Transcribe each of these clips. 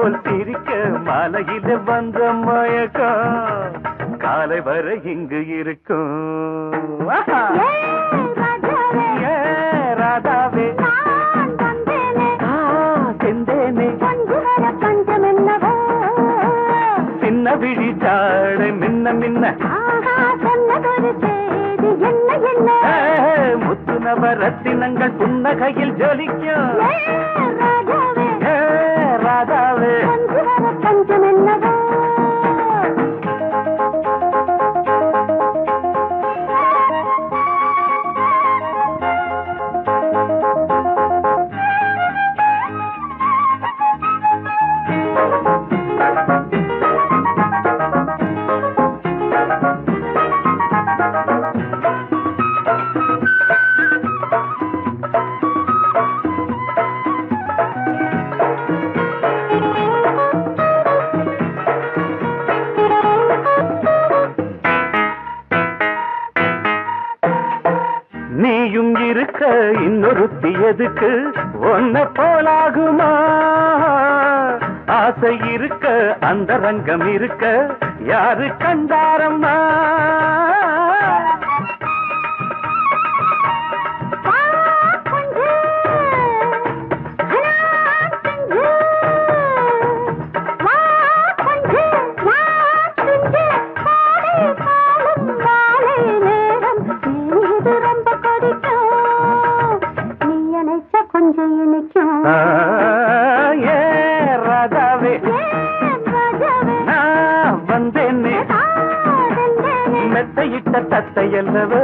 போல் சிரிக்க மாலையில வந்த மயக்கம் காலை வரை இங்கு இருக்கும் ராதாவே செந்தேனே சின்ன விழி சாடை மின்ன மின்ன முத்து நவரத்தினங்கள் புன்னகையில் ஜொலிக்கும் ராதாவே பஞ்சம் என்னவோ நீயும் இருக்க இன்னொருத்தி எதுக்கு ஒன்ன போலாகுமா ஆசை இருக்க அந்த ரங்கம் இருக்க யாரு கண்டாரம்மா ராதாவே நான் வந்தேனே மெத்தையிட்ட தத்தை அல்லவோ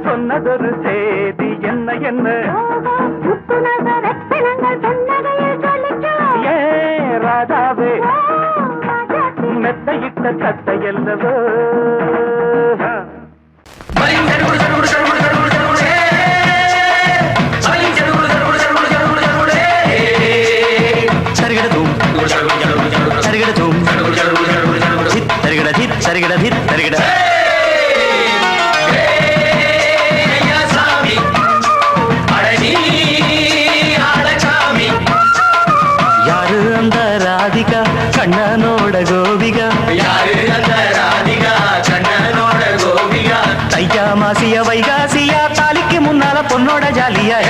சொன்னதொரு செய்தி என்ன என்ன ராதாவே மெத்தையிட்ட தத்தை அல்லவோ சரிகட சரிகட யாரு அந்த ராதிகா கண்ணனோட கோபிகா யாரு அந்த ராதிகா கண்ணனோட கோபிகா தையா மாசிய வைகாசியா தாலிக்கு முன்னால பொண்ணோட ஜாலியா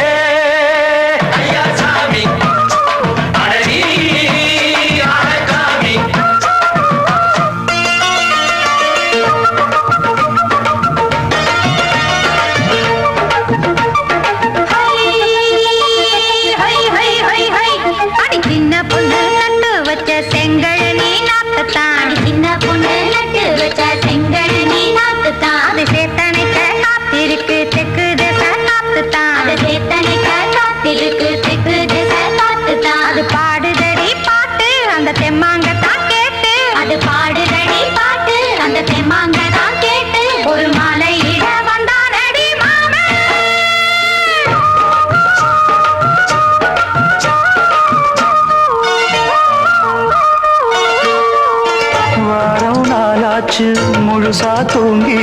முழுசா தூங்கி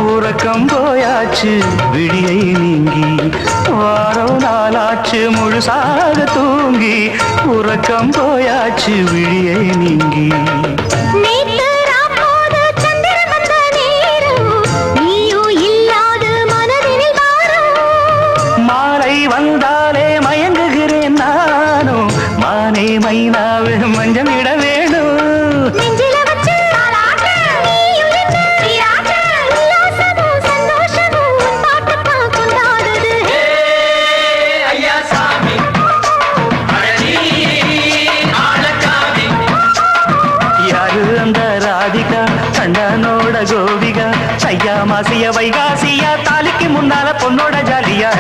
உறக்கம் போயாச்சு விடியை நீங்கி வாரம் நாளாச்சு முழுசாக தூங்கி உறக்கம் போயாச்சு விடியை நீங்கி மாலை வந்தாலே மயங்குகிறேன் நானும் மானே மைனாவே மஞ்சமிட வேணும் கண்ணனோட கோபிகா ஐயா மாசிய வைகாசியா தாலிக்கு முன்னால பொண்ணோட ஜாலியா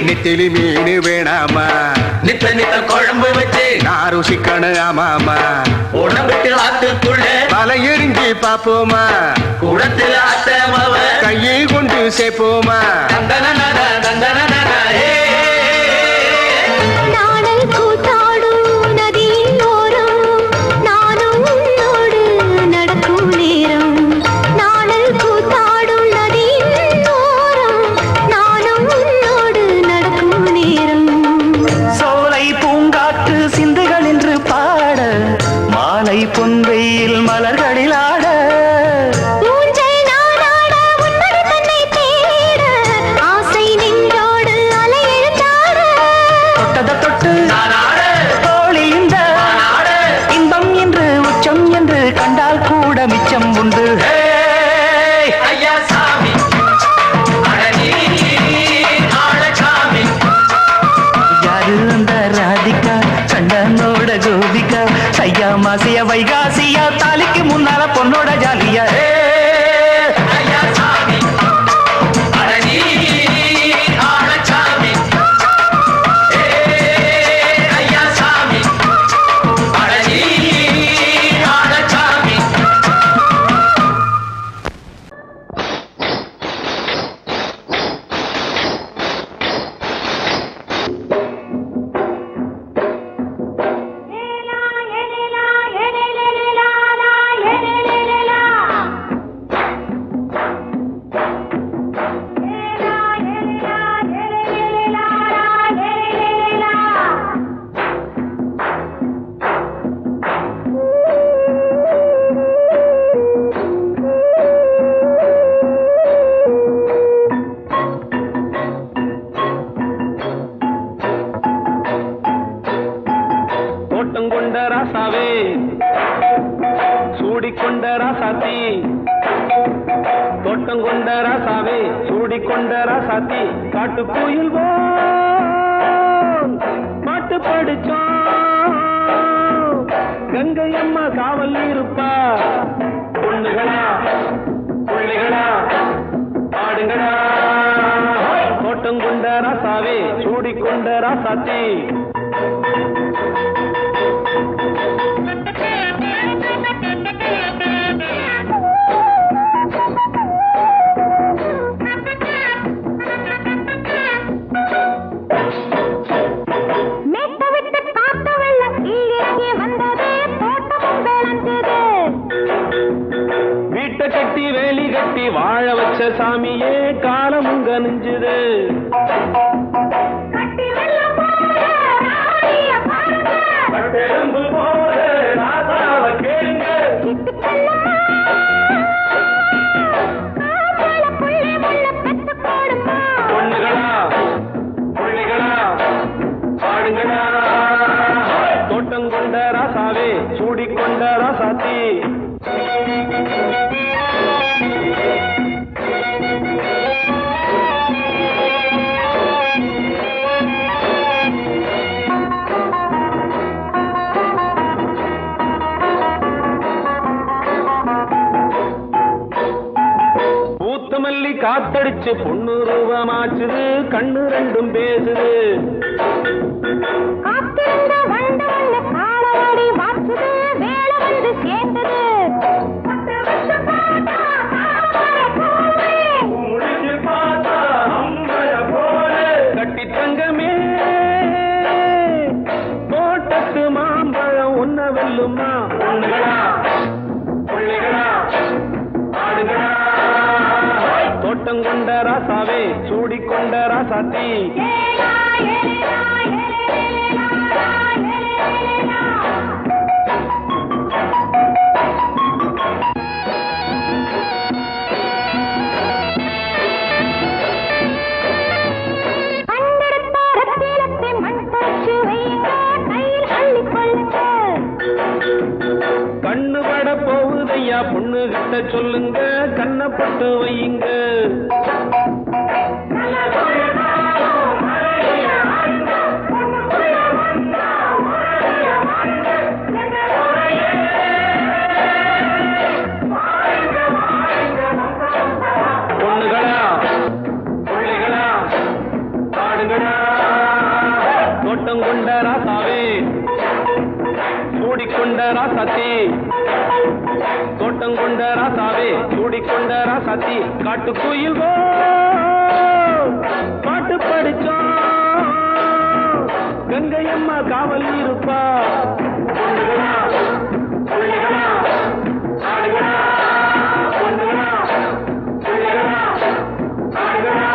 நித்திலி மீனு வேணாமா நித்த நித்த குழம்பு வச்சு நான் ருசிக்கணும் ஆமாமா உடம்புக்கு ஆத்துக்குள்ள பல எரிஞ்சு பாப்போமா குடத்துல அத்தமாவ கையை கொண்டு சேர்ப்போமா தந்தன தந்தன பொன்வெயில் மலர்களில் ஆட ஆசை நின்றோடு அலை எழுந்தாட தொட்டத தொட்டு தோழி இந்த இன்பம் என்று உச்சம் என்று கண்டால் கூட மிச்சம் உண்டு ஐயா சாமி யாரு அந்த ராதிகா கண்டனோட கோபிகா சையா மாசிய வைகாசியா தாலிக்கு முன்னால பொண்ணோட ஜாலியா ஐயா சாமி ஆளச்சாமி ஐயா சாமி ஆளச்சாமி தோட்டங்கொண்ட ராசாவே சூடிக்கொண்ட ராசாத்தி தோட்டங்கொண்ட ராசாவே சூடிக்கொண்ட ராசாத்தி காட்டு கோயில் பாட்டு படிச்சோம் கங்கை அம்மா காவல் இருப்பா பொண்ணுகளா பிள்ளைகளா ஆடுங்களா தோட்டங்கொண்ட ராசாவே சூடிக்கொண்ட ராசாத்தி வீட்டை கட்டி வேலி கட்டி வாழ வச்ச சாமியே காலமும் கனிஞ்சுது பொண்ணுகளா பிள்ளைகளா ஆடுங்களா தோட்டங்கொண்ட ராசாவே சூடிக்கொண்ட ராசாத்தி பூத்தமல்லி காத்தடிச்சு பொண்ணு ரூபமாச்சுது கண்ணு ரெண்டும் பேசுது கட்டி தங்கமே தோட்டத்து மாம்பழம் உன்ன வெல்லுமா பொண்ணுகளா பிள்ளைகளா ஆடுகளா தோட்டங்கொண்ட ராசாவே சூடிக்கொண்ட ராசாத்தி கண்ணு பட போகுதையா பொண்ணு கிட்ட சொல்லுங்க கண்ணப்பட்டு வையுங்க பொண்ணுகளா பிள்ளைகளா ஆடுங்களா தோட்டம் கொண்ட ராசாவே ராசாத்தி தோட்டம் கொண்ட ராசாவே சூடிக்கொண்ட ராசாத்தி காட்டு கோயில் பாட்டு படிச்சோம் கங்கை அம்மா காவல் இருப்பா பொண்ணுகளா, புள்ளிகளா, ஆடுகளா, பொண்ணுகளா, புள்ளிகளா, ஆடுகளா.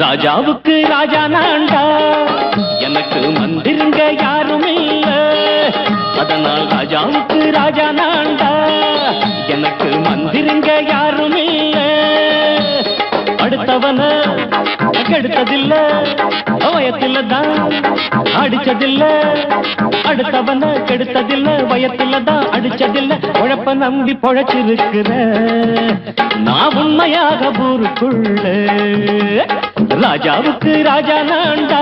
ராஜாவுக்கு ராஜா நான்டா எனக்கு மந்திருங்க யாரும் இல்ல அதனால் ராஜாவுக்கு ராஜா நான்டா எனக்கு மந்திருங்க யாரும் இல்ல அடுத்தவன கெடுத்ததில்ல வயத்தில தான் அடிச்சதில்ல அடுத்தவன கெடுத்ததில்ல வயத்தில தான் அடிச்சதில்ல உழப்ப நம்பி பொழைச்சிருக்கிற நான் உண்மையாக ஊருக்குள்ள ராஜாவுக்கு ராஜா நான்டா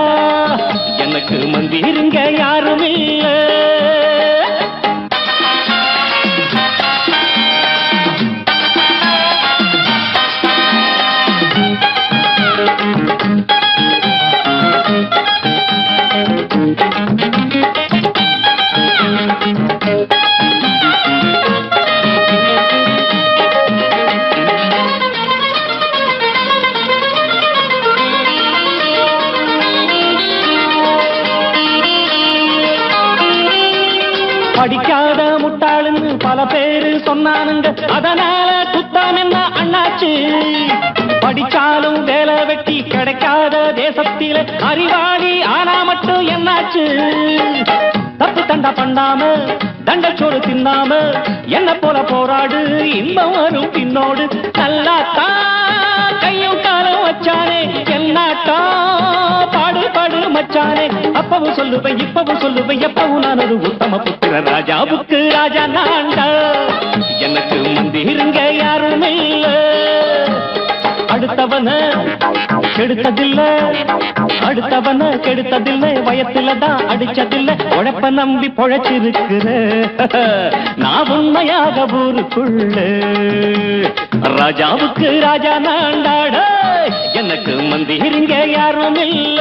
எனக்கு மந்திருங்க யாரும் இல்ல படிக்காத முட்டாளுன்னு பல பேரு சொன்னானுங்க அதனால குத்தம் என்ன அண்ணாச்சு படிச்சாலும் வேலை வெட்டி கிடைக்காத தேசத்தில அறிவாளி ஆனா மட்டும் என்னாச்சு தப்பு தண்டா பண்ணாம தண்டச்சோறு தின்னாம என்ன போல போராடு இன்பம் வரும் பின்னோடு நல்லாத்தான் கையும் காலம் வச்சானே என்னாட்டா பாடு பாடு மச்சானே அப்பவும் சொல்லுவேன் இப்பவும் சொல்லுவேன் எப்பவும் நான் ஒரு உத்தம புத்திர ராஜாவுக்கு ராஜா நான்டா எனக்கு மந்திருங்க யாரும் இல்ல அடுத்தவன கெடுத்ததில்ல அடுத்தவன கெடுத்ததில்லை வயத்துல தான் அடிச்சதில்லை உழைப்ப நம்பி பொழைச்சிருக்கிற நான் உண்மையாக ஊருக்குள்ள ராஜாவுக்கு ராஜா நான்டாட எனக்கு மந்திருங்க யாரும் இல்ல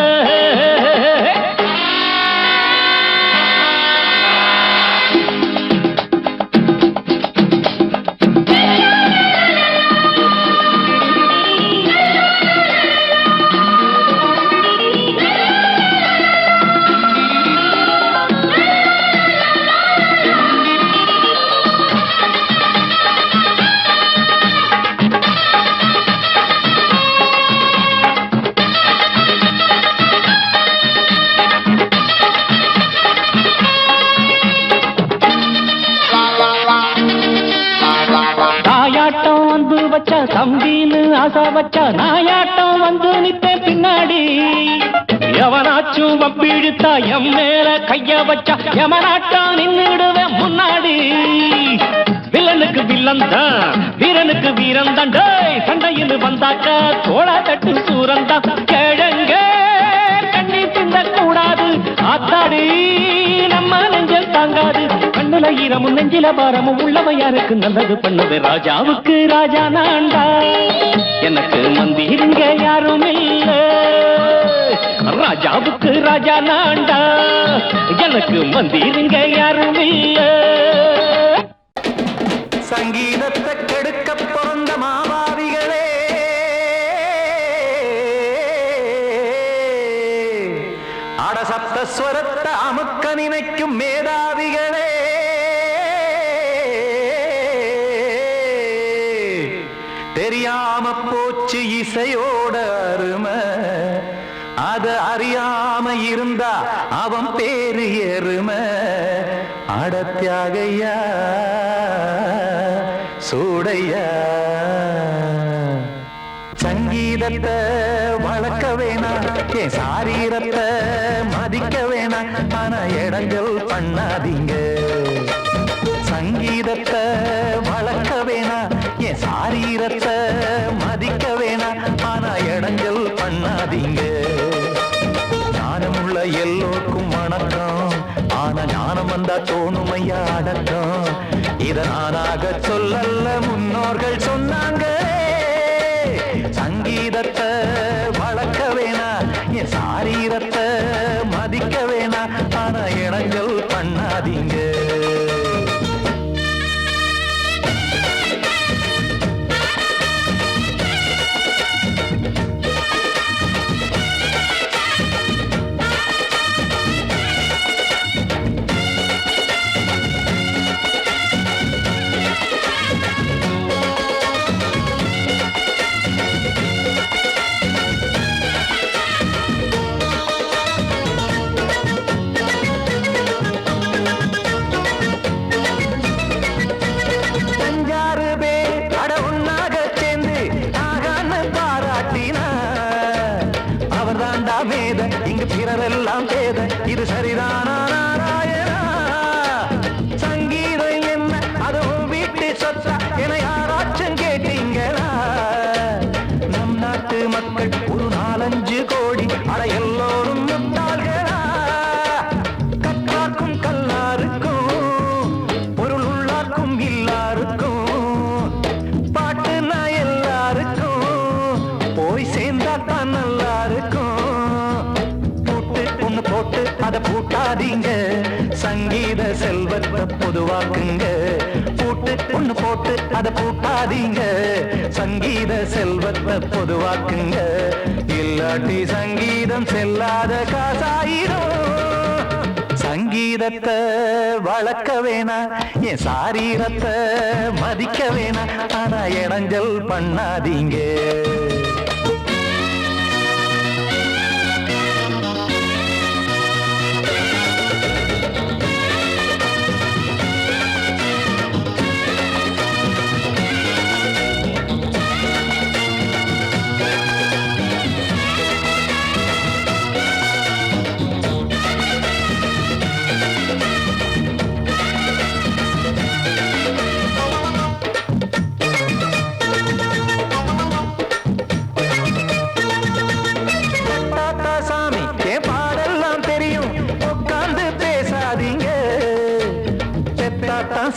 தம்பின்னு ஆசா வச்சா நாயாட்டம் வந்து நித்தேன் பின்னாடி எவனாச்சும் வப்பிழுத்தா எம் மேல கைய வச்சா எமனாட்டம் நின்னுடுவேன் முன்னாடி வில்லனுக்கு வில்லன் தான் வீரனுக்கு வீரன் தான் சண்டையில் வந்தாக்கா தோளா தட்டு சூரன் தான் கிழங்க கண்ணி தின்ன கூடாது ஆத்தாடி நம்ம நெஞ்சல் தாங்காது கண்ணுல ஈரமும் நெஞ்சில பாரமும் உள்ளவன் யாருக்கு நல்லது பண்ணது ராஜாவுக்கு ராஜா நான்டா எனக்கு மந்திருங்க யாரும் இல்ல ராஜாவுக்கு ராஜா நான்டா எனக்கு மந்திருங்க யாரும் இல்ல சங்கீதத்தை கெடுக்க பிறந்த மாபாவிகளே அடசப்தஸ்வரத்தை அமுக்க நினைக்கும் மேதாவிகளே தெரியாம போச்சு இசையோட அருமை அத அறியாம இருந்தா அவன் பேரு எருமை அடத்தியாகையா சூடையா சங்கீதத்தை வளர்க்க வேணாம் என் சாரீரத்தை மதிக்க வேணாம் ஆனா இடைஞ்சல் பண்ணாதீங்க சங்கீதத்தை வளர்க்க வேணாம் என் சாரீரத்தை மதிக்க வேணாம் ஆனா இடைஞ்சல் பண்ணாதீங்க ஞானமுள்ள எல்லோருக்கும் வணக்கம் ஆனா ஞானம் வந்தா தோணுமையா அடக்கம் இத நானாக சொல்லல்ல முன்னோர்கள் சொன்னாங்க சங்கீதத்தை வளர்க்க வேணா என் சாரீரத்தை மதிக்க வேணா ஆனா இடைஞ்சல் பண்ணாதீங்க இங்கு பிறரெல்லாம் பேத இது சரிதானா நாராயணா சங்கீதம் என்ன அதுவும் வீட்டு சொத்தா என யாராச்சும் கேட்டீங்களா நம் நாட்டு மக்கள் ஒரு 4-5 கோடி அட எல்லோரும் முட்டாள்களா கற்றார்க்கும் கல்லாருக்கும் பொருள் உள்ளார்க்கும் இல்லாருக்கும் பாட்டுனா எல்லாருக்கும் போய் சேர்ந்தா தான் நல்லா இருக்கும் போட்டு அத பூட்டாதீங்க சங்கீத செல்வத்தை பொதுவாக்குங்க ஒண்ணு போட்டு அத பூட்டாதீங்க சங்கீத செல்வத்தை பொதுவாக்குங்க இல்லாட்டி சங்கீதம் செல்லாத காசாயிரும் சங்கீதத்தை வளர்க்க வேணா என் சாரீரத்தை மதிக்க வேணா ஆனா இடைஞ்சல் பண்ணாதீங்க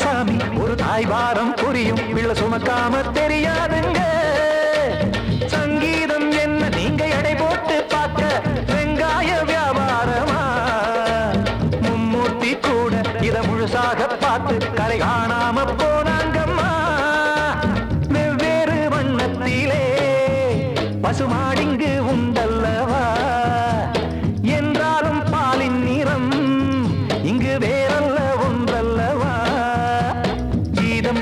சாமி ஒரு தாய்வாரம் புரியும் பிள்ளை சுமக்காம தெரியாதுங்க சங்கீதம் என்ன நீங்க எடை போட்டு பார்க்க வெங்காய வியாபாரமா மும்மூர்த்தி கூட இத முழுசாக பார்த்து கரை காணாம போனாங்கம்மா வெவ்வேறு வண்ணத்திலே பசுமாடிங்கு உண்டல்லவா என்றாலும் பாலின் நிறம் இங்கு வேறல்ல ஒன்றல்லவா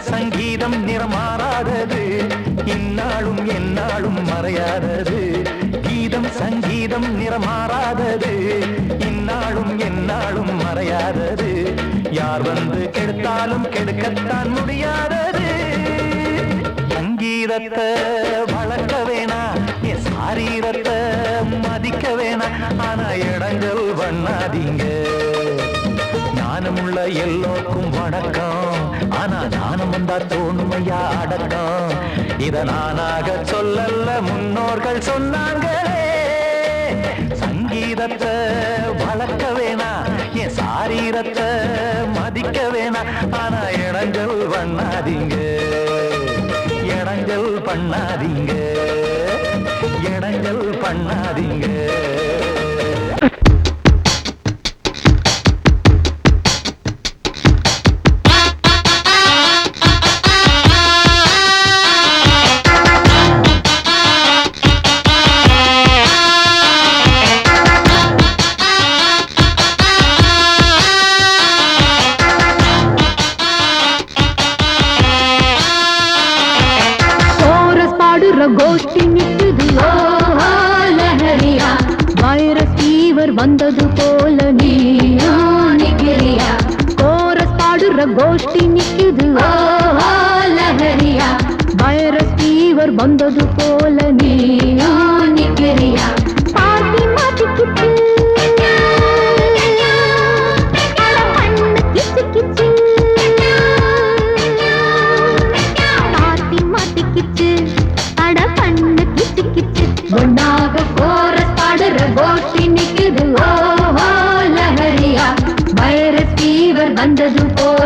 சங்கீதம் நிறமாறாதது இந்நாளும் எந்நாளும் மறையாதது கீதம் சங்கீதம் நிறமாறாதது இந்நாளும் எந்நாளும் மறையாதது யார் வந்து கெடுத்தாலும் கெடுக்கத்தான் முடியாதது சங்கீதத்தை வளர்க்க வேணா என் சாரீரத்தை மதிக்க வேணா ஆனா இடைஞ்சல் பண்ணாதீங்க ஞானமுள்ள எல்லோருக்கும் வணக்கம் ஆனா ஞானம் வந்தா தோணுமையா அடக்கம் இத நானாக சொல்லல்ல முன்னோர்கள் சொன்னாங்களே சங்கீதத்தை வளர்க்க வேணா என் சாரீரத்தை மதிக்க வேணா ஆனா இடைஞ்சல் பண்ணாதீங்க இடைஞ்சல் பண்ணாதீங்க இடைஞ்சல் பண்ணாதீங்க கோஷ்டி நிக்குது லஹரியா வைரஸ் ஃபீவர் வந்தது போல நீயா நிக்கிறியா கோரஸ் பாடுற கோஷ்டி நிக்குது லஹரியா வைரஸ் ஃபீவர் வந்தது போல நீயா நிக்கிறியா பார்ட்டி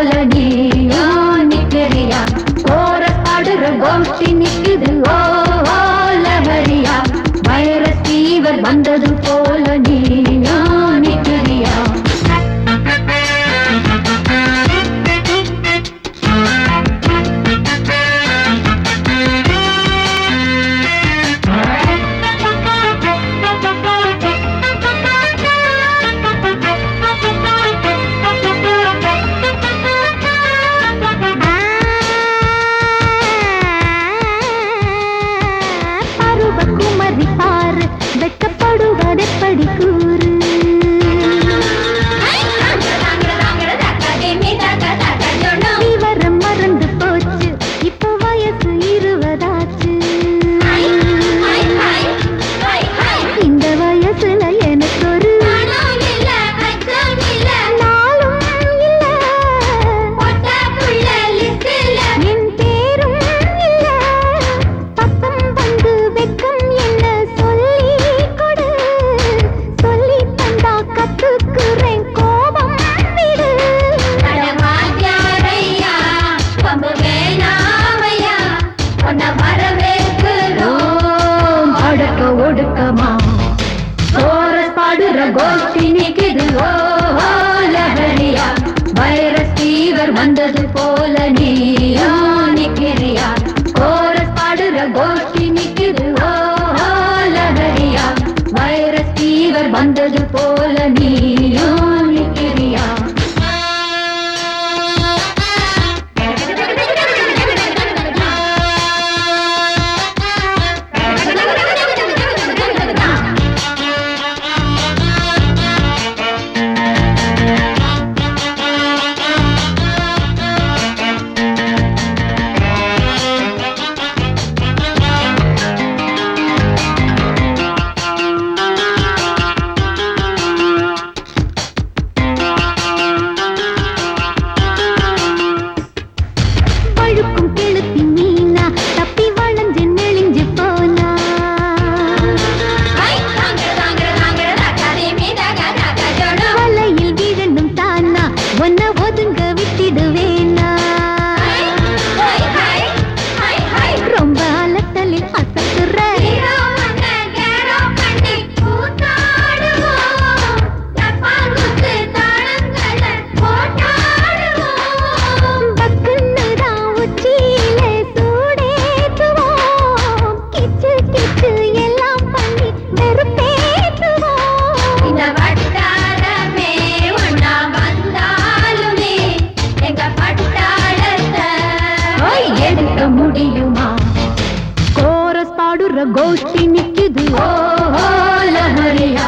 போல நீயும் நிக்கிறியா கோரஸ் பாடுற கோஷ்டி நிக்குது ஓ லஹரியா வைரஸ் ஃபீவர் வந்தது போல நீயும் நிக்கிறியா வெட்டப்படுவதெப்படி கூறு விவரம் மறந்து போச்சு இப்ப வயசு 20 ஆச்சு இந்த வயசுல எனக்கு ஒரு நாளும் இல்ல என் பேரும் இல்ல பக்கம் வந்து வெக்கம் என்ன சொல்லி கொடு சொல்லி தந்தா கத்துக்குறேன் கோபம் விடு அடக்க ஒடுக்கமா கோரஸ் பாடுற கோஷ்டி நிக்குது ஓ லஹரியா வைரஸ் ஃபீவர் வந்தது போல நீயோ நிக்கிறியா கோரஸ் பாடுற கோஷ்டி நிக்குது ஓ லஹரியா வைரஸ் ஃபீவர் வந்தது போல நீயோ நிக்கிறியா பழுக்கும் கெளுத்தி மீனா தப்பி வளைஞ்சு நெளிஞ்சு போனா வலையில் விழணும் தானா ஒன்ன ஒதுங்க விட்டிடுவேனா ரொம்ப அலத்தலில் அசத்துற முடியுமா கோரஸ் பாடுற கோஷ்டி நிக்குது ஓ லஹரியா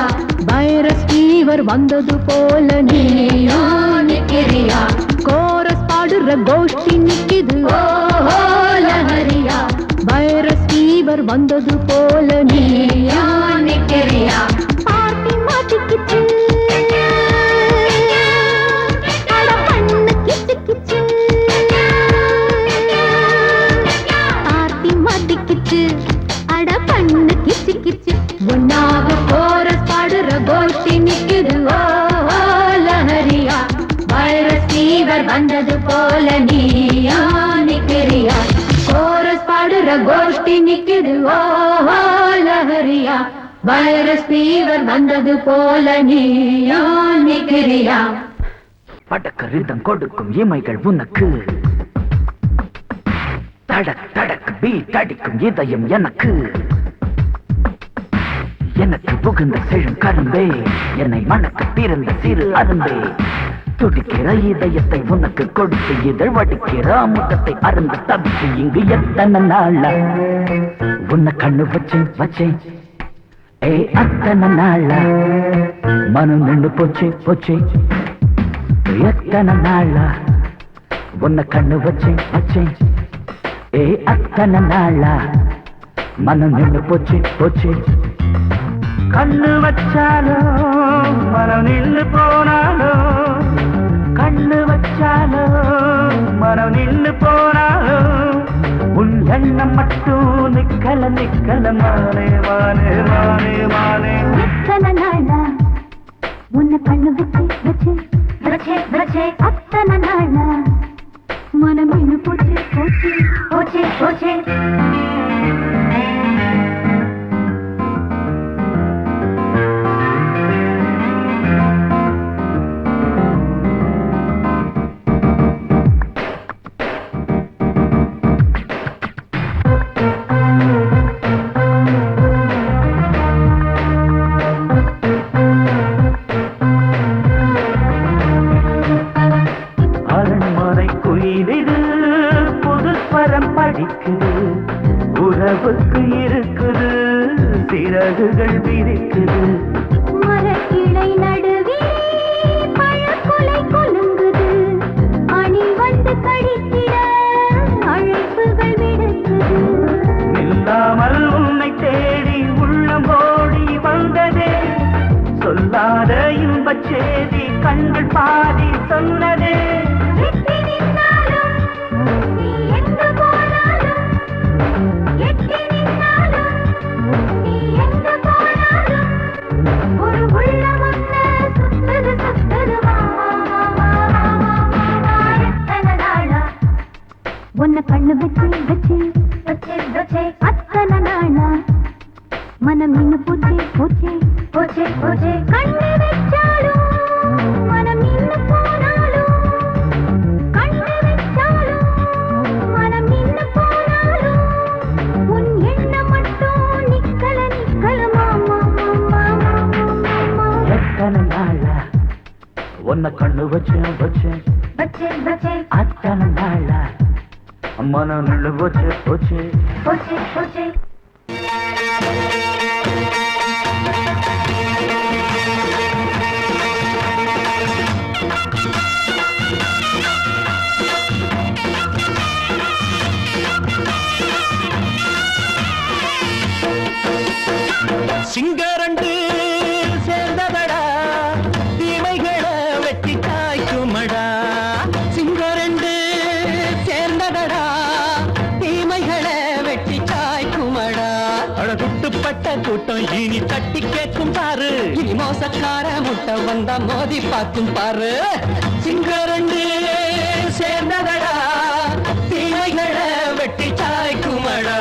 வைரஸ் ஃபீவர் வந்தது போல நீயோ நிக்கிறியா கோரஸ் பாடுற கோஷ்டி நிக்குது ஓ லஹரியா வைரஸ் ஃபீவர் வந்தது போல நீயோ நிக்கிறியா பார்ட்டி மாட்டிக்கிச்சு அட பண்ணு கிச்சு கிச்சு அட பண்ணு கிச்சு கிச்சு ஒன்னாக கோரஸ் பாடுற கோஷ்டி நிக்குது ஓ லஹரியா வைரஸ் ஃபீவர் வந்தது போல நீயோ நிக்கிறியா கோரஸ் பாடுற கோஷ்டி நிக்குது ஓ லஹரியா வைரஸ் ஃபீவர் வந்தது போல நீயோ நிக்கிறியா படக்க ரிதம் கொடுக்கும் இமைகள் உனக்கு தடக் தடக் பீட் அடிக்கும் இதயம் எனக்கு எனக்கு புகுந்த செழும் கரும்பே என்னை மணக்க பிறந்த சிறு அரும்பே துடிக்கிற இதயத்தை உனக்கு கொடுத்து இதழ் வடிக்கிற அமுதத்தை அருந்து தவிச்சு இங்கு எத்தனை நாளா உன்னை கண்ணு வச்சேன் வச்சேன் ஏ அத்தனை நாளா மனம் நின்று போச்சு போச்சு எத்தனை நாளா உன்னை கண்ணு வச்சேன் வச்சேன் ஏ அத்தனை நாளா மனம் நின்று போச்சு போச்சு கண்ணு வச்சாலோ மனம் நின்று போனாலோ கண்ணு வச்சாலோ மனம் நின்று போனாலோ உன் எண்ணம் மட்டும் நிக்கல நிக்கல மானே மானே மானே மானே எத்தனை நாளா உன்னை கண்ணு வச்சு வச்சு வச்சே வச்சே அத்தனை நாள் மனம் இன்னும் போச்சு போச்சு போச்சே போச்சே உறவுக்கு இருக்குது சிறகுகள் விரிக்குது மரக்கிளை நடுவே பழக்குலை கொலுங்குது அணி வந்து கடித்திட அழைப்புகள் விடுக்குது இல்லாமல் உன்னை தேடி உள்ளம் ஓடி வந்ததே சொல்லாத இன்பச் செய்தி கண்கள் பாதி சொன்னதே உன்னை கண்ணு வச்சு வச்சு வச்சு வச்சு அத்தனை நாளா மனம் இன்னும் போச்சே போச்சே போச்சே போச்சே கண்ணு வச்சாலும் மனம் இன்னும் போனாலும் கண்ணு வச்சாலும் மனம் இன்னும் போனாலும் உன் எண்ணம் மட்டும் நிக்கல நிக்கல மாமா மாமா மாமா எத்தனை நாளா உன்னை கண்ணு வச்சு வச்சு வச்சு வச்சு அத்தனை நாளா மனம் நல்ல போச்சு போச்சு போச்சே போச்சே சிங்கரண்டு சேர்ந்ததடா தீமைகளை வெட்டி காய்க்குமடா சிங்கரண்டு சேர்ந்ததடா தீமைகளை வெட்டி காய்க்குமடா அழகுட்டுப்பட்ட கூட்டம் இனி தட்டி கேட்கும் பாரு இனி மோசக்கார முட்டை வந்தா மோதி பார்க்கும் பாரு சிங்கரண்டு சேர்ந்ததடா தீமைகளை வெட்டி காய்க்குமடா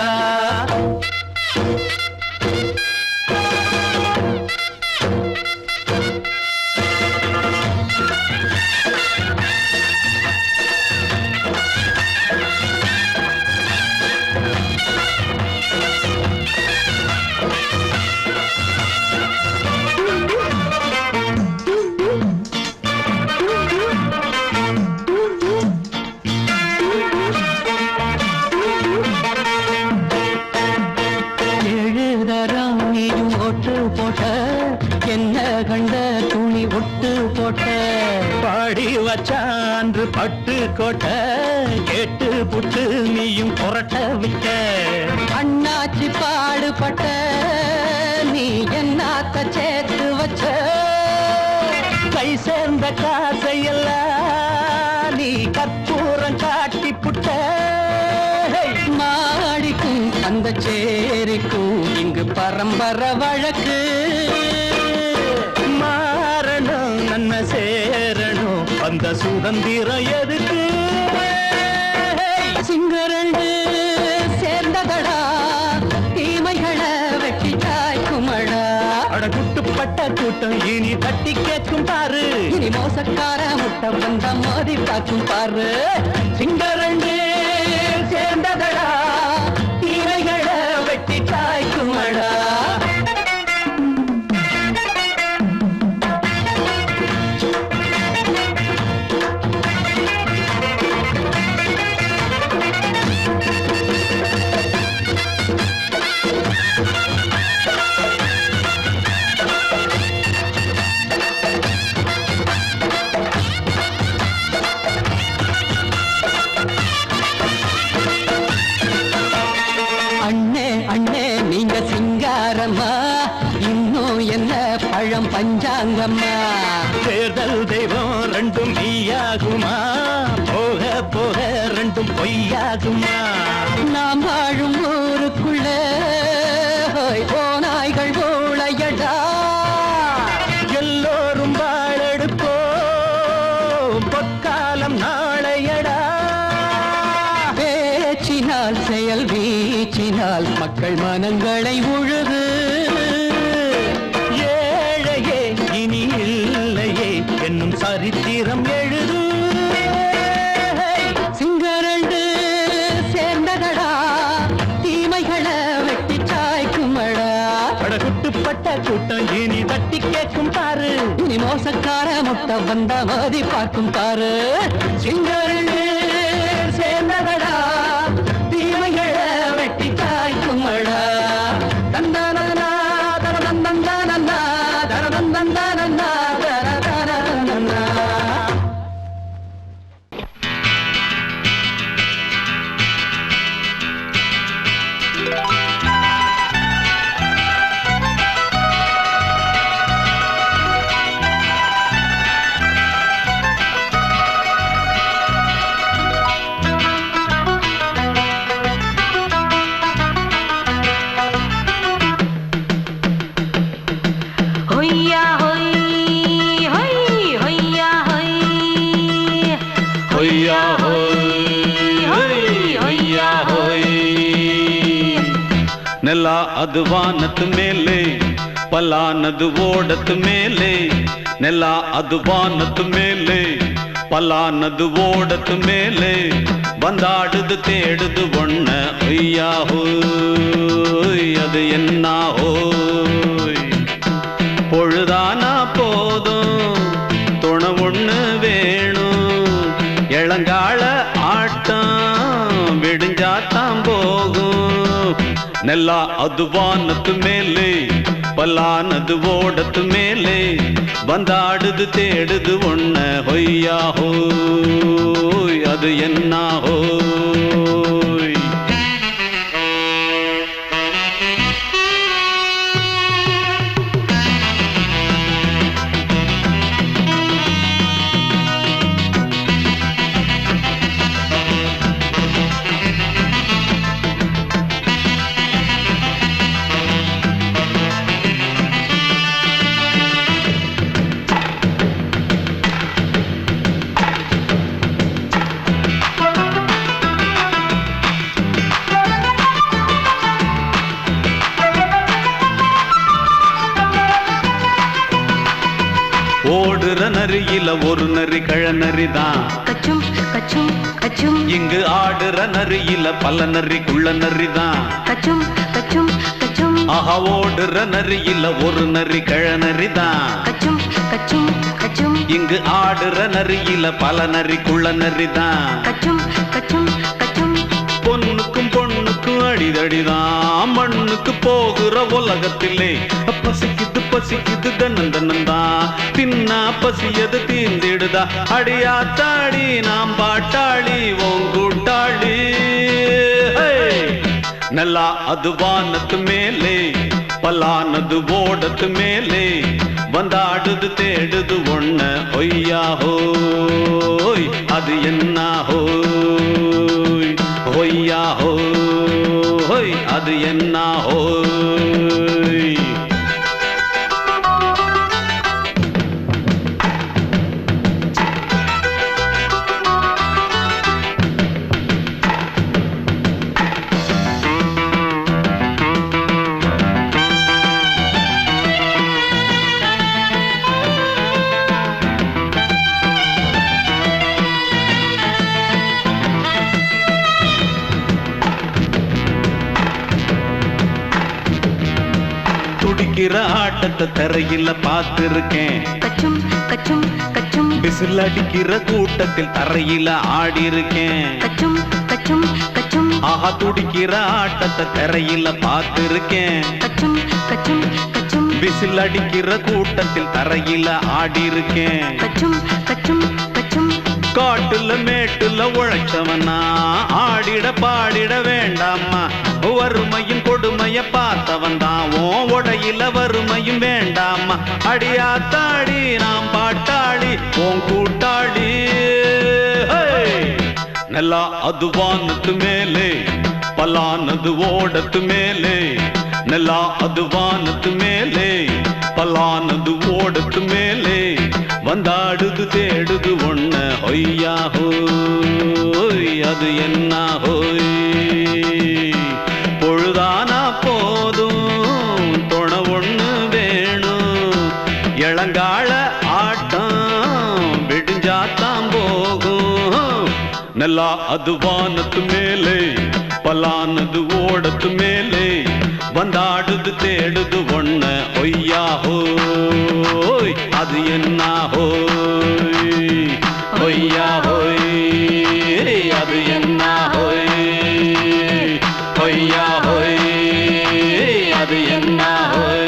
பாடி வச்சான்று பட்டு கோட்டை கேட்டு புட்டு நீயும் புரட்ட விட்ட அண்ணாச்சி பாடுபட்ட நீ என்னாத்த சேர்த்து வச்ச கை சேர்ந்த காசையெல்லாம் நீ கற்பூரம் காட்டி புட்ட மாடிக்கும் அந்த சேரிக்கும் இங்கு பரம்பரை வழக்கு மாறணும் நன்மை சேரணும் அந்த சுதந்திரம் எதுக்கு சிங்கரண்டு சேர்ந்ததடா தீமைகளை வெட்டி காய்க்குமடா அடகுட்டுப்பட்ட கூட்டம் இனி தட்டி கேட்கும் பாரு இனி மோசக்கார முட்டை வந்த மோதி பார்க்கும் பாரு சிங்கரண்டு சேர்ந்ததடா தீமைகளை வெட்டி காய்க்குமடா பஞ்சாங்கம்மா தேர்தல் தெய்வம் ரெண்டும் மெய்யாகுமா போக போக ரெண்டும் பொய்யாகுமா நாம் வாழும் ஊருக்குள்ள போனாய்கள் ஊழையடா எல்லோரும் வாழெடுப்போ உங்கள் மனங்களை உழுது ஏழையே இனி இல்லையே என்னும் சரித்திரம் எழுது சிங்கரண்டு சேர்ந்ததடா தீமைகளை வெட்டி சாய்க்குமடா படகுட்டுப்பட்ட கூட்டம் இனி தட்டி கேட்கும் பாரு இனி மோசக்கார முட்டை வந்த மதி பார்க்கும் பாரு சிங்கரண்டு சேர்ந்ததடா தீமைகளை வெட்டி காய்க்குமடா தந்தானா தரதந்தந்தானா தரதந்தந்தானா தரதந்தந்தானா ನೆಲ ಅದು ವಾನದ ಮೇಲೆ ಪಲಾನದು ಓಡದ ಮೇಲೆ ನೆಲ ಅದು ವಾನದ ಮೇಲೆ ಪಲಾನದು ಓಡದ ಮೇಲೆ ಬಂದಾಡುದು தேடுது ஒண்ண ஐயா ஹோய் அது என்ன ஹோய் பொழுதானா போதும் துணை ஒண்ணு வேணும் இளங்கால ஆட்டம் விடிஞ்சாத்தான் போகும் ನೆಲ ಅದು ವಾನದ ಮೇಲೆ ಪಲಾನದು ಓಡದ ಮೇಲೆ ಬಂದಾಡುದು தேடுது ஒண்ண ಹೊಯ್ಯಾ ಹೋಯ್ ಅದು என்ன ಹೋಯ್ ஓடுற நரியில ஒரு நரி கழநரிதான் கச்சும் கச்சும் கச்சும் இங்கு ஆடுற நரியில பல நரிக்குள்ள நரிதான் கச்சும் கச்சும் கச்சும் ஆஹா ஓடுற நரியில ஒரு நரி கழநரிதான் கச்சும் கச்சும் கச்சும் இங்கு ஆடுற நரியில பல நரிக்குள்ள நரிதான் கச்சும் கச்சும் கச்சும் பொண்ணுக்கும் பொண்ணுக்கும் அடிதடிதான் மண்ணுக்கு போகிற உலகத்திலே பசிக்குது பசிக்குது தன்னந்தனந்தான் தின்னா பசியது தீந்திடுதா அடியாத்தாடி நாம் பாட்டாளி ஓங்கூட்டாளி ನೆಲ ಅದು ವಾನದ ಮೇಲೆ ಪಲಾನದು ಓಡದ ಮೇಲೆ ಬಂದಾಡುದು தேடுது ஒண்ண ಹೊಯ್ಯಾ ಹೋಯ್ ಅದು என்ன ಹೋಯ್ ಹೊಯ್ಯಾ ಹೋಯ್ ಅದು என்ன ಹೋಯ್ துடிக்கிற ஆட்டத்தை தரையில பார்த்திருக்கேன் கச்சும் கச்சும் கச்சும் விசில் அடிக்கிற கூட்டத்தில் தரையில ஆடி இருக்கேன் கச்சும் கச்சும் கச்சும் ஆஹா துடிக்கிற ஆட்டத்தை தரையில பார்த்திருக்கேன் கச்சும் கச்சும் கச்சும் விசில் அடிக்கிற கூட்டத்தில் தரையில ஆடி இருக்கேன் கச்சும் கச்சும் கச்சும் காட்டுல மேட்டுல உழைச்சவனா ஆடிட பாடிட வேண்டாமா வறுமையின் கொடுமைய பார்த்தவன் தான் உடையில வறுமையும் வேண்டாமா அடியாத்தாடி நாம் பாட்டாளி ஓன் கூட்டாளி ನೆಲ ಅದು ವಾನದ ಮೇಲೆ ಪಲಾನದು ಓಡದ ಮೇಲೆ ನೆಲ ಅದು ವಾನದ ಮೇಲೆ ಪಲಾನದು ಓಡದ ಮೇಲೆ வந்தாடுது தேடுது ஒண்ண ஒய்யா ஹோய் அது என்ன ஹோய் பொழுதானா ನೆಲ ಅದು ವಾನತ್ತು ಮೇಲೆ ಪಲಾನದು ಓಡತ್ತು ಮೇಲೆ ಬಂದಾಡುದು தேடுது ஒண்ண ஒய்யா ஹோய் அது என்ன ஹோய் ஒய்யா ஹோய் அது என்ன ஹோய் ஒய்யா ஹோய் அது என்ன ஹோய்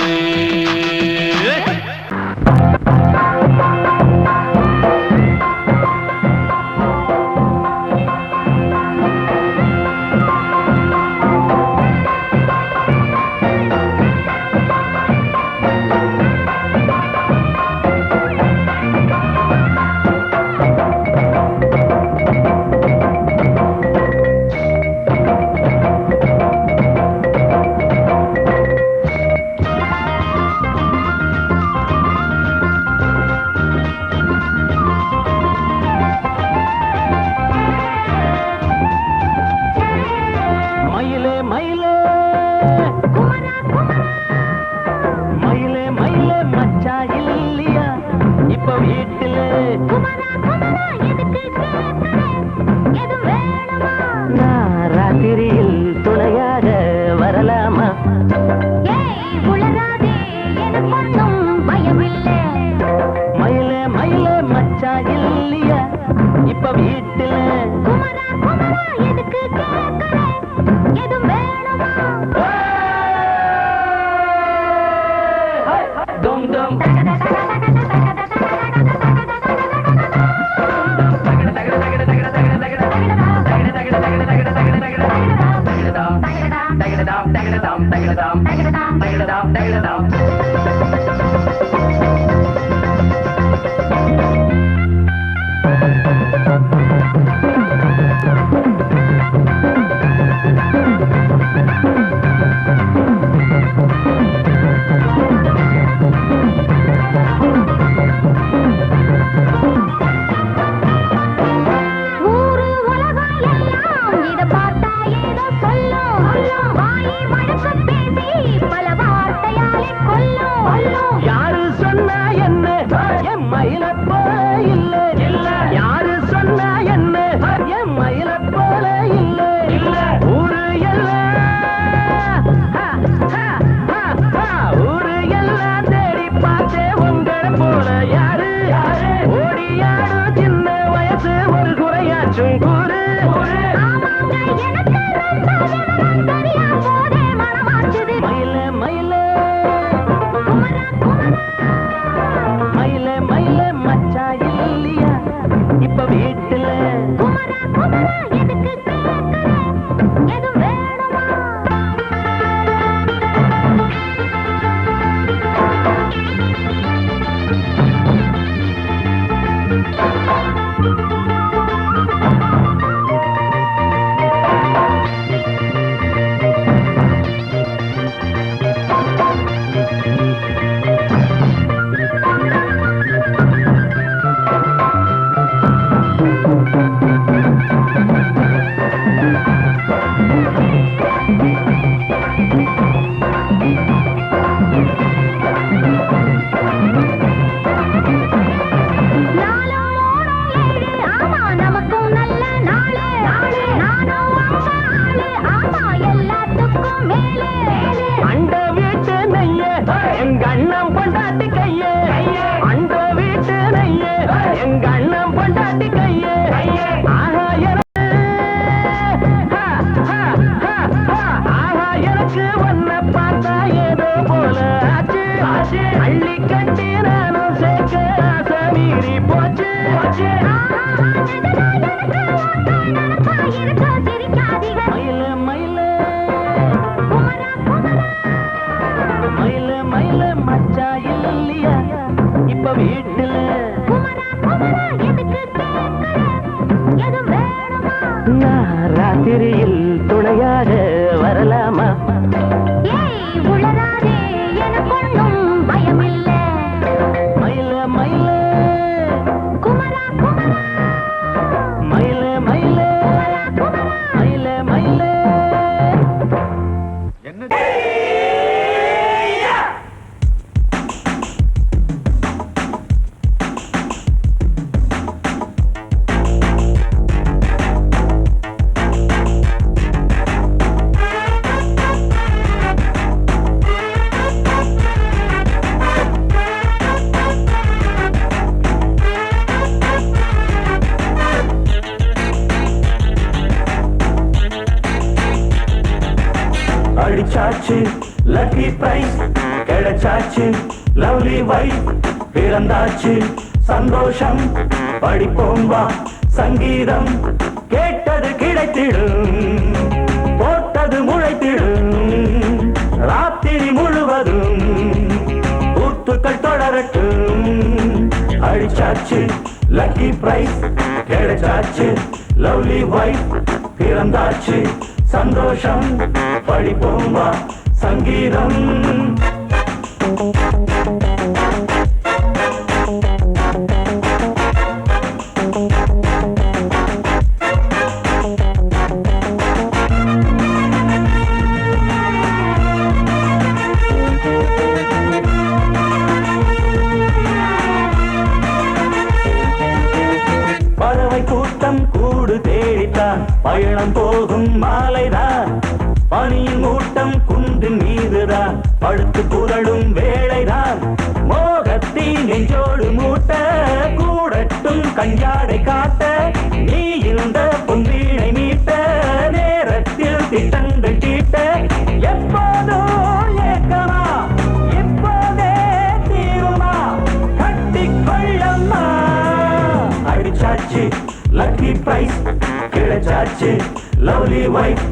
ராத்திரியில் துணையாக வரலாமா? உளராதே எனக்கொன்னும் பயமில்லை. மயில மயில குமரா குமரா மயில மயில குமரா அடிச்சாச்சு லக்கி பிரைஸ் கிடைச்சாச்சு லவ்லி வைஃப் பிறந்தாச்சு சந்தோஷம் படிப்போம் வா சங்கீதம் கேட்டது கிடைத்திடும் போட்டது முளைத்திடும் ராத்திரி முழுவதும் கூத்துக்கள் தொடரட்டும் அடிச்சாச்சு லக்கி பிரைஸ் கிடைச்சாச்சு லவ்லி வைஃப் பிறந்தாச்சு சந்தோஷம் படிப்போம் வா சங்கீதம் கூடு தேடித்தான் பயணம் போகும் மாலைதான் பனியின் மூட்டம் குன்றின் மீதுதான் படுத்து புரளும் வேளைதான் மோகத்தின் நெஞ்சோடு மூட்ட கூடட்டும் கஞ்சாடை காட்ட நீ இருந்த பொன்வீணை மீட்ட நேரத்தில் திட்டங்கள் தீட்ட எப்போதோ ஏக்கமா இப்போதே தீருமா கட்டிக்கொள்ளம்மா அடிச்சாச்சு லக்கி பிரைஸ் கிடைச்சாச்சு லவ்லி வைஃப்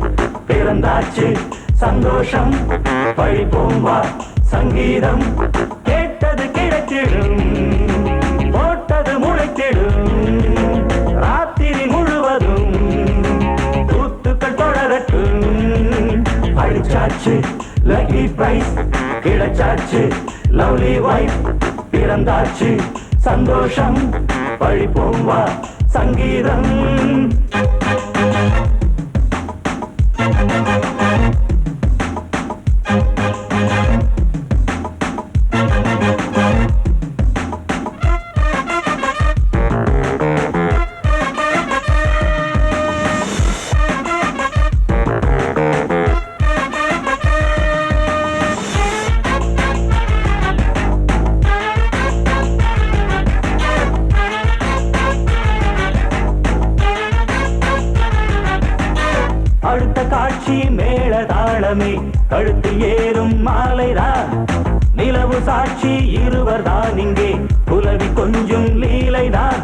பிறந்தாச்சு சந்தோஷம் படிப்போம் வா சங்கீதம் கேட்டது கிடைத்திடும் போட்டது முளைத்திடும் ராத்திரி முழுவதும் கூத்துக்கள் தொடரட்டும் அடிச்சாச்சு லக்கி பிரைஸ் கிடைச்சாச்சு லவ்லி வைஃப் பிறந்தாச்சு சந்தோஷம் படிப்போம் வா சங்கீதம் அடுத்த காட்சி மேளதாளமே கழுத்தில் ஏறும் மாலைதான் நிலவு சாட்சி இருவர் தான் இங்கே புலவி கொஞ்சம் லீலைதான்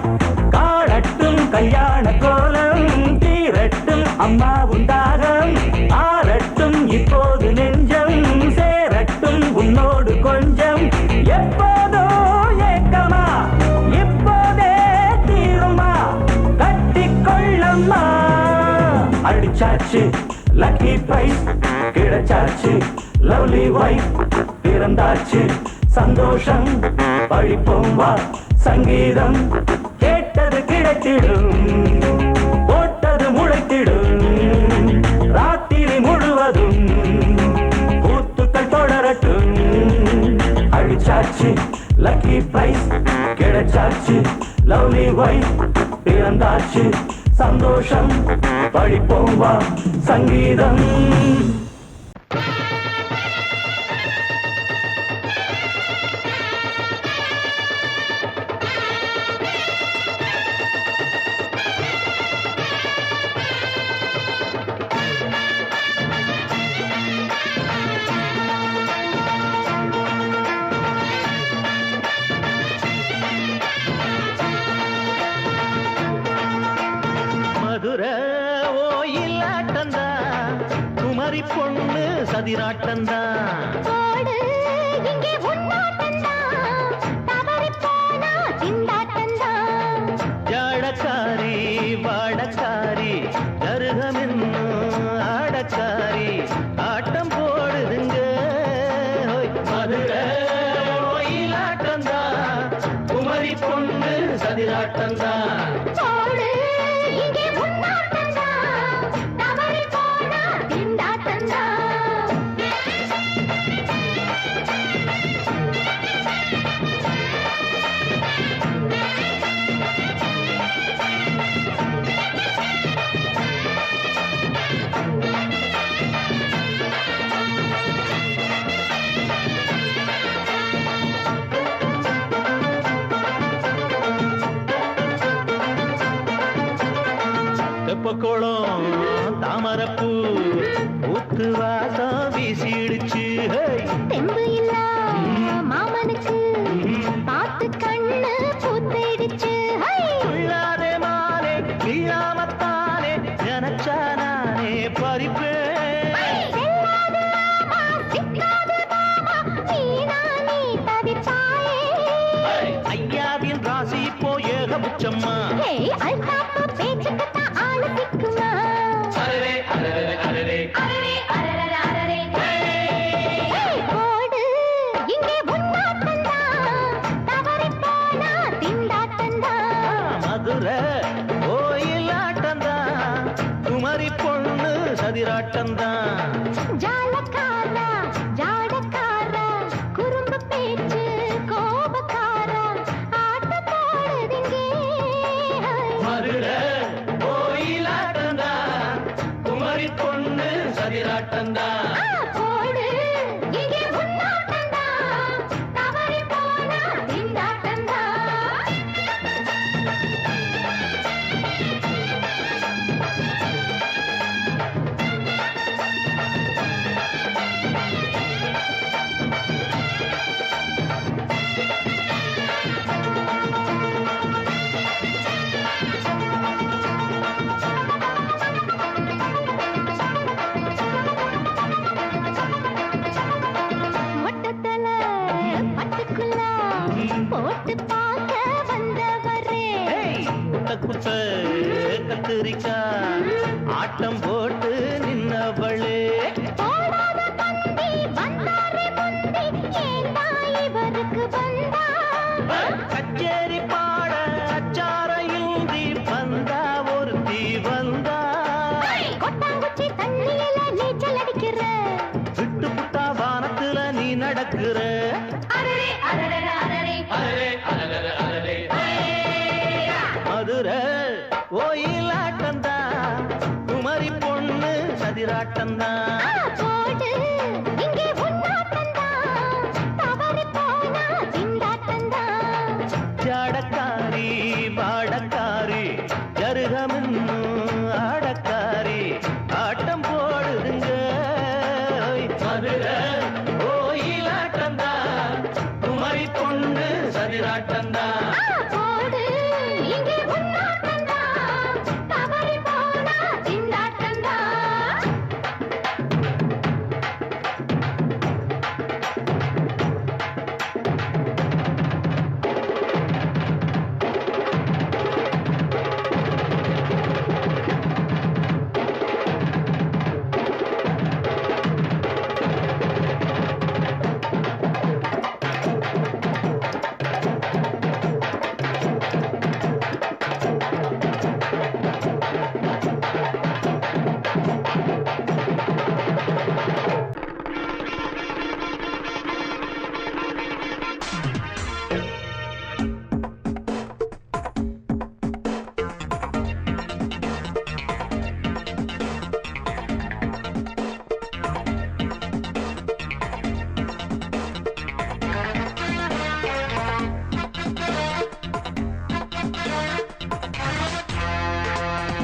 காணட்டும் கல்யாண கோலம் தீரட்டும் அம்மா உண்டாகம் ஆரட்டும் இப்போது நெஞ்சம் சேரட்டும் உன்னோடு கொஞ்சம் எப்போதோ ஏக்கமா இப்போதே தீருமா கட்டிக்கொள்ளம்மா அடிச்சாச்சு லக்கி பிரைஸ் கிடைச்சாச்சு லவ்லி வைஃப் பிறந்தாச்சு சந்தோஷம் படிப்போம் வா சங்கீதம் கேட்டது கிடைத்திடும் போட்டது முளைத்திடும் ராத்திரி முழுவதும் கூத்துக்கள் தொடரட்டும் அடிச்சாச்சு லக்கி பிரைஸ் கிடைச்சாச்சு லவ்லி வைஃப் பிறந்தாச்சு சந்தோஷம் படிப்போம் வா சங்கீதம் பொண்ணு சதிராட்டந்தா ஜாடக்காரி வாடக்காரி தருகமென்னு ஆடக்காரி ஆட்டம் போடுதுங்க மதுரை ஓயிலாட்டந்தா குமரி பொண்ணு சதிராட்டந்தா தெப்பக்குளம் தாமரப்பூ ஊத்து வாசம் வீசிடுச்சு பிடிச்சு உள்ளாதே மானே வீழாமத்தானே நினைச்சா நானே பறிப்பேன் ஐயாவின் ராசி இப்போ ஏகபுச்சம்மா பேச்சுக்கத்தான் ஆளு திக்குமா அரரே அரரே அரரே அரரே அரரே அரரே ஓடு இங்கே உன்னாட்டந்தா தவறி போனா திண்டாட்டந்தா மதுரை கோயிலாட்டந்தான் குமரி பொண்ணு சதிராட்டந்தான் ஜாலக்காரா ஜாடக்காரா குறும்பு பேச்சு கோபக்காரா ஆட்ட போடுதிங்கே மதுரை கோயிலாட்டந்தான் குமரி பொண்ணு சதிராட்டந்தான் போடு இங்கே உன்னாட்டந்தா தவறி போனா திண்டாட்டந்தா மொட்டத்தல பட்டுக்குள்ள போட்டு பார்க்க வந்தவரே குட்ட குட்ட கத்திரிக்கா ஆட்டம் போட்டு நின்னவளே போடாத பந்தி வந்தாரே முந்தி ஏண்டா இவருக்கு வந்தா கச்சேரி பாட அச்சார இந்தி வந்தா ஒருத்தி வந்தா கொட்டாங்குச்சி தண்ணியில நீச்சல் அடிக்கிற விட்டு புட்டா வானத்துல நீ நடக்கிற அரரே அரரே அரரே அரரே அரரே அரரே மதுரை கோயிலாட்டந்தான் குமரி பொண்ணு சதிராட்டந்தான் போடு இங்கே உன்னாட்டந்தா தவறி போனா திண்டாட்டந்தா ஜாடக்காரி பாடக்காரி ஜருகமின்னு ஆடக்காரி ஆட்டம் போடுதுங்க மதுரை கோயிலாட்டந்தான் குமரி பொண்ணு சதிராட்டந்தான் போடு இங்கே உன்னாட்டந்தா தவறி போனா திண்டாட்டந்தா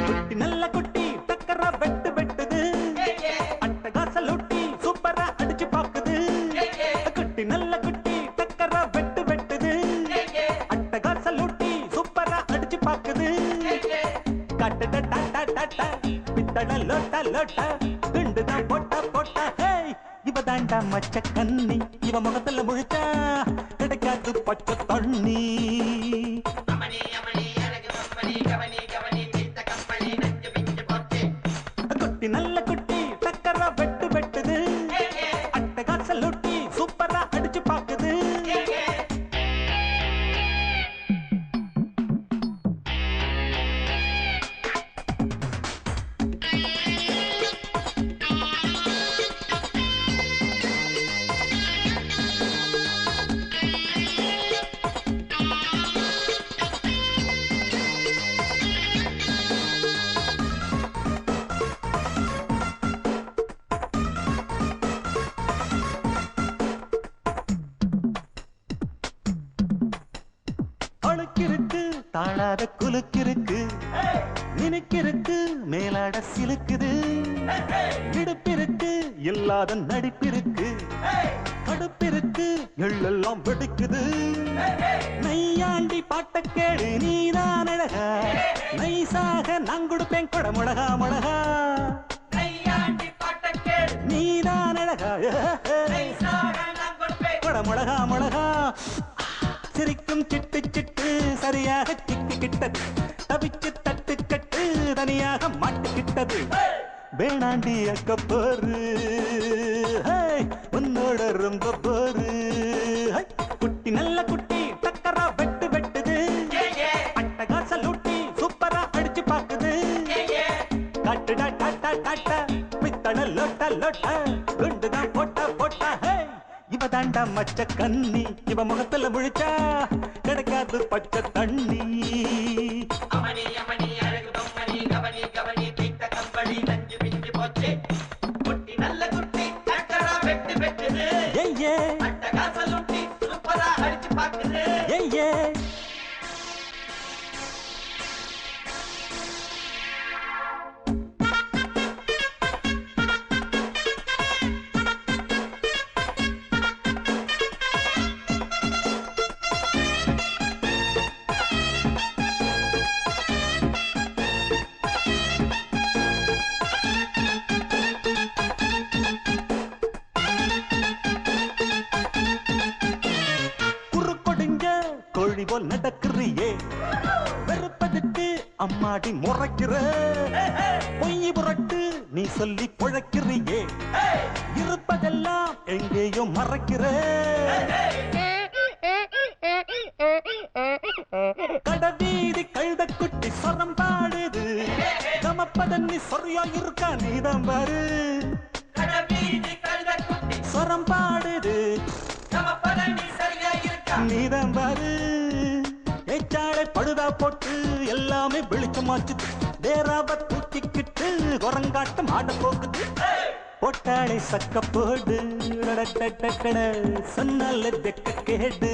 குட்டி நல்ல குட்டி டக்கரா வெட்டு வெட்டுது அட்டகாச லூட்டி சூப்பரா அடிச்சு பாக்குது குட்டி நல்ல குட்டி டக்கரா வெட்டு வெட்டுது அட்டகாச லூட்டி சூப்பரா அடிச்சு பாக்குது கட்டட டாட்டா டாட்டா பித்தட லோட்டா லோட்டா குண்டுதான் போட்டா போட்டா ஹேய் இவ தாண்டா மச்ச கண்ணி இவ முகத்துல முழிச்சா கிடைக்காது பச்சை தண்ணி குட்டி நல்ல குட்டி டக்கரா வெட்டு வெட்டுது அட்டகாச லூட்டி சூப்பரா அடிச்சு பாக்குது அழுக்கிருக்கு தாழாத குலுக்கிருக்கு நினைக்கிருக்கு மேலாட சிலுக்குது இடுப்பிருக்கு இல்லாத நடிப்பிருக்கு அடுப்பிருக்கு எள்ளெல்லாம் வெடிக்குது நையாண்டி பாட்ட கேடு நீதான் அழகா நைசாக நான் கொடுப்பேன் கொட மிளகா மிளகா நீதான் அழகா கொட மிளகா மிளகா சிரிக்கும் சிட்டு சிட்டு சரியாக சிக்கிக்கிட்டது தவிச்சு தட்டு கட்டு தனியாக மாட்டுக்கிட்டது வேணாண்டி அக்க போரு உன்னோட ரொம்ப போரு குட்டி நல்ல குட்டி டக்கரா வெட்டு வெட்டுது அட்டகாச லூட்டி சூப்பரா அடிச்சு பாக்குது காட்டு டாட்டா டாட்டா பித்தள லோட்டா லோட்டா குண்டுதான் போட்டா போட்டா இவ தாண்டா மச்ச கண்ணி இவ முகத்துல முழிச்சா கிடைக்காது பச்சை தண்ணி அமணி அமணி அழகு பொம்மணி கவனி கவனி தீட்ட கம்பளி நஞ்சு பிஞ்சு போச்சு குட்டி நல்ல குட்டி டக்கரா வெட்டு வெட்டுது ஏய்யே அட்டகாச லூட்டி சூப்பரா அடிச்சு பாக்குது ஏய்யே கோழி போல் நடக்கிறியே வெறுப்பதுக்கு அம்மாடி முறைக்கிற பொய் புரட்டு நீ சொல்லி புழைக்கிறியே இருப்பதெல்லாம் எங்கேயோ மறைக்கிற கடவீதி கழுத குட்டி சொரம் பாடுது நமப்பதன்னி சொரியா இருக்கா நீதான் பாரு சொரம் பாடுது நீதான் பாரு ஏச்சாளை பழுதா போட்டு எல்லாமே வெளிச்சமாச்சு தேராவ தூக்கிக்கிட்டு குரங்காட்டம் ஆட போகுது போட்டாளை சக்க போடு சொன்னால தெக்க கேடு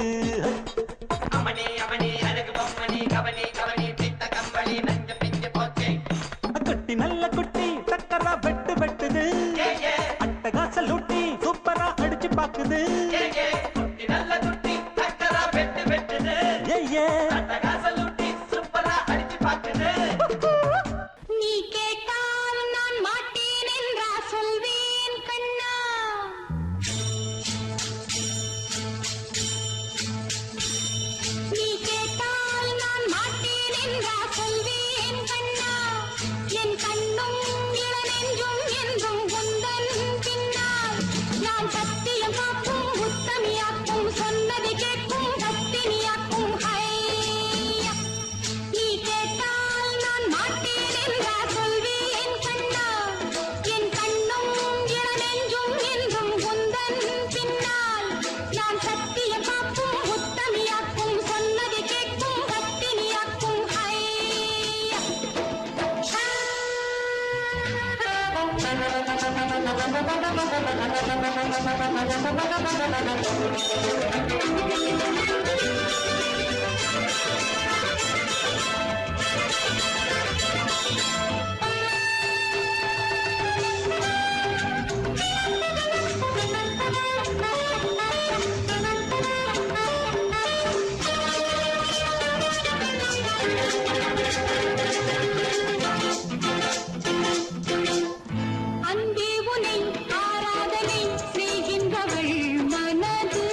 அமணி அமணி அழகு பொம்மணி கவனி கவனி தீட்ட கம்பளி நஞ்சு பிஞ்சு போச்சு குட்டி நல்ல குட்டி டக்கரா வெட்டு வெட்டுது அட்டகாச லூட்டி சூப்பரா அடிச்சு பாக்குது குட்டி நல்ல குட்டி டக்கரா வெட்டு வெட்டுது ஏய்யே அட்டகாச லூட்டி சூப்பரா அடிச்சு பாக்குது நீ கேட்டால் நான் மாட்டேன் என்றா சொல்வேன் கண்ணா நீ கேட்டால் நான் மாட்டேன் என்றா சொல்வேன் கண்ணா என் கண்ணும் இளநெஞ்சும் என்றும் உந்தன் பின்னால் நான் சத்தியம் காக்கும் உத்தமியாக்கும் சொன்னதை கேட்கும் பத்தினியாக்கும் ஹையா நீ கேட்டால் நான் மாட்டேன் என்றா சொல்வேன் கண்ணா என் கண்ணும் இளநெஞ்சும் என்றும் உந்தன் பின்னால் நான் சத்தியம் காக்கும் உத்தமியாக்கும் சொன்னதை கேட்கும் பத்தினியாக்கும் ஹையா அன்பே உனை ஆராதனை செய்கின்றவள் மனது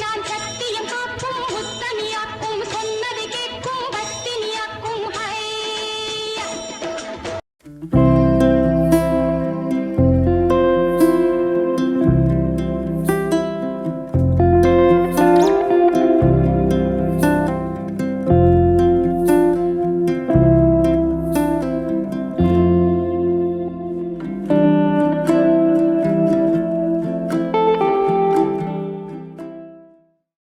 நான் சத்தியம்